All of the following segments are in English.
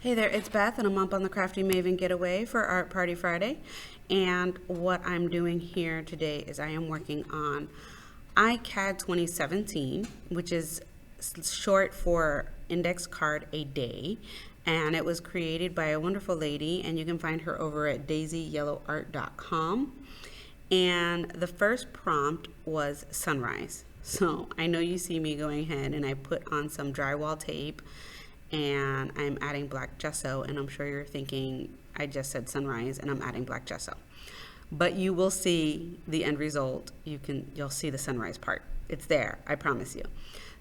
Hey there, it's Beth, and I'm up on the Crafty Maven Getaway for Art Party Friday. And what I'm doing here today is I am working on iCAD2017, which is short for Index Card a Day. And it was created by a wonderful lady, and you can find her over at daisyyellowart.com. And the first prompt was sunrise. So I know you see me going ahead and I put on some drywall tape and I'm adding black gesso, and I'm sure you're thinking I just said sunrise and I'm adding black gesso. But you will see the end result. You'll see the sunrise part. It's there, I promise you.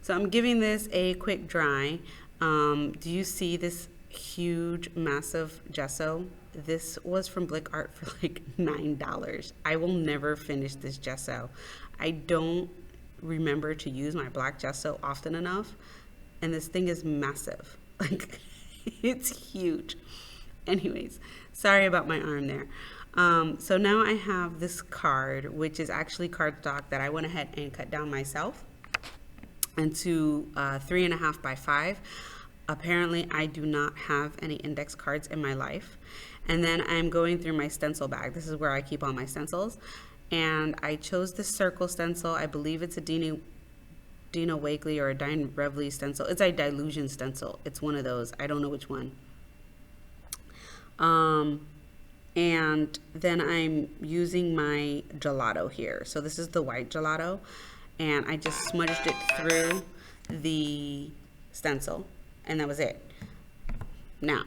So I'm giving this a quick dry. Do you see this huge, massive gesso? This was from Blick Art for like $9. I will never finish this gesso. I don't remember to use my black gesso often enough, and this thing is massive. Like, it's huge. Anyways, sorry about my arm there. So now I have this card, which is actually cardstock that I went ahead and cut down myself into 3.5 by 5. Apparently, I do not have any index cards in my life. And then I'm going through my stencil bag. This is where I keep all my stencils. And I chose the circle stencil. I believe it's a Dina Wakely or a Dine Revley stencil. It's a Dilution stencil. It's one of those. I don't know which one. And then I'm using my gelato here. So this is the white gelato. And I just smudged it through the stencil. And that was it. Now,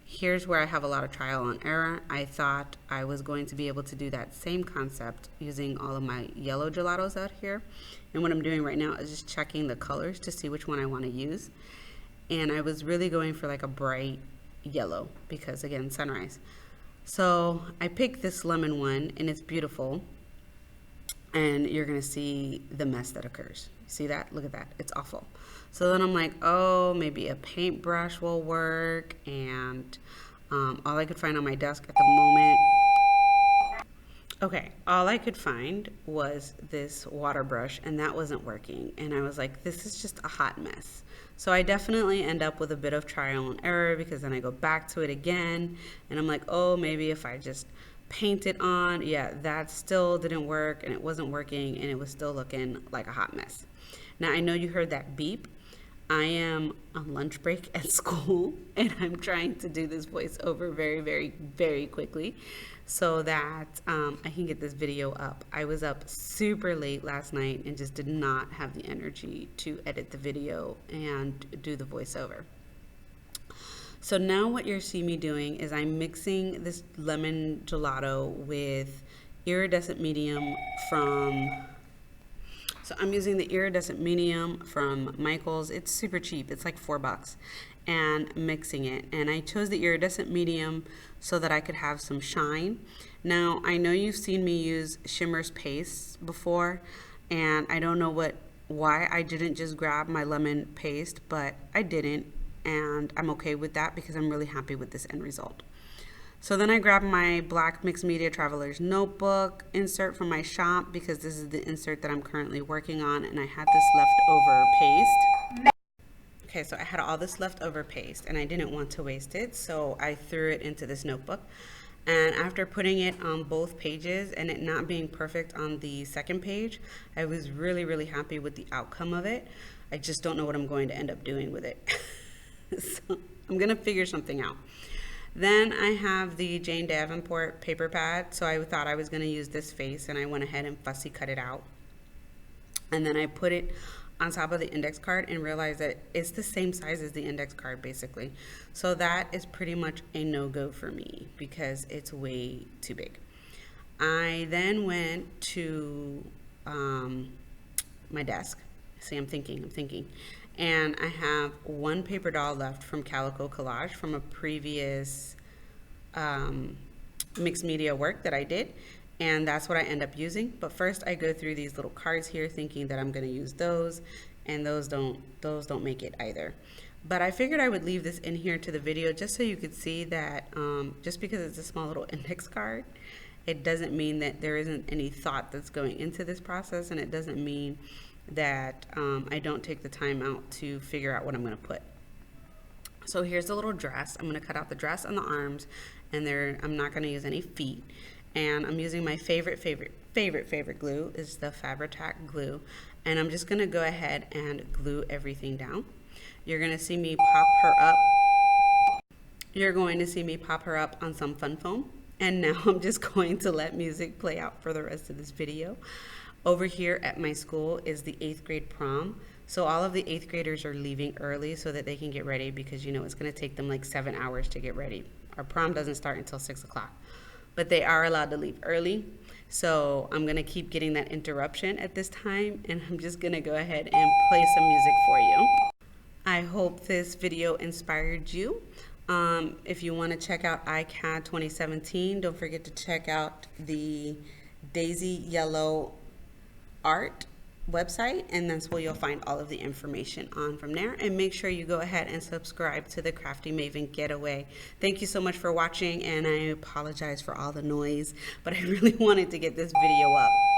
here's where I have a lot of trial and error. I thought I was going to be able to do that same concept using all of my yellow gelatos out here. And what I'm doing right now is just checking the colors to see which one I want to use. And I was really going for like a bright yellow because, again, sunrise. So I picked this lemon one, and it's beautiful. And you're going to see the mess that occurs. See that? Look at that. It's awful. So then I'm like, oh, maybe a paintbrush will work. And all I could find on my desk at the moment. Okay, all I could find was this water brush, and that wasn't working. And I was like, this is just a hot mess. So I definitely end up with a bit of trial and error, because then I go back to it again. And I'm like, oh, maybe if I just paint it on. Yeah, that still didn't work, and it wasn't working, and it was still looking like a hot mess. Now, I know you heard that beep. I am on lunch break at school, and I'm trying to do this voiceover very, very, very quickly so that I can get this video up. I was up super late last night and just did not have the energy to edit the video and do the voiceover. So now what you're seeing me doing is I'm mixing this lemon gelato with iridescent medium from... So I'm using the iridescent medium from Michael's. It's super cheap. It's like $4. And mixing it. And I chose the iridescent medium so that I could have some shine. Now, I know you've seen me use Shimmer's paste before, and I don't know why I didn't just grab my lemon paste, but I didn't, and I'm okay with that because I'm really happy with this end result. So then I grabbed my black Mixed Media Traveler's Notebook insert from my shop, because this is the insert that I'm currently working on, and I had this leftover paste. Okay, so I had all this leftover paste, and I didn't want to waste it, so I threw it into this notebook. And after putting it on both pages and it not being perfect on the second page, I was really, really happy with the outcome of it. I just don't know what I'm going to end up doing with it. So I'm going to figure something out. Then I have the Jane Davenport paper pad, so I thought I was going to use this face, and I went ahead and fussy cut it out. And then I put it on top of the index card and realized that it's the same size as the index card, basically. So that is pretty much a no-go for me because it's way too big. I then went to my desk. See, I'm thinking. And I have one paper doll left from Calico Collage from a previous mixed media work that I did. And that's what I end up using. But first I go through these little cards here thinking that I'm going to use those, and those don't make it either. But I figured I would leave this in here to the video just so you could see that just because it's a small little index card, it doesn't mean that there isn't any thought that's going into this process, and it doesn't mean that I don't take the time out to figure out what I'm going to put. So here's the little dress. I'm going to cut out the dress and the arms, and I'm not going to use any feet. And I'm using my favorite glue is the Fabri-Tac glue. And I'm just going to go ahead and glue everything down. You're going to see me pop her up. You're going to see me pop her up on some fun foam. And now I'm just going to let music play out for the rest of this video. Over here at my school is the 8th grade prom. So all of the 8th graders are leaving early so that they can get ready, because you know it's going to take them like 7 hours to get ready. Our prom doesn't start until 6 o'clock. But they are allowed to leave early. So I'm going to keep getting that interruption at this time, and I'm just going to go ahead and play some music for you. I hope this video inspired you. If you want to check out iCAD 2017, don't forget to check out the Daisy Yellow Art website, and that's where you'll find all of the information on from there. And make sure you go ahead and subscribe to the Crafty Maven Getaway. Thank you so much for watching, and I apologize for all the noise, but I really wanted to get this video up.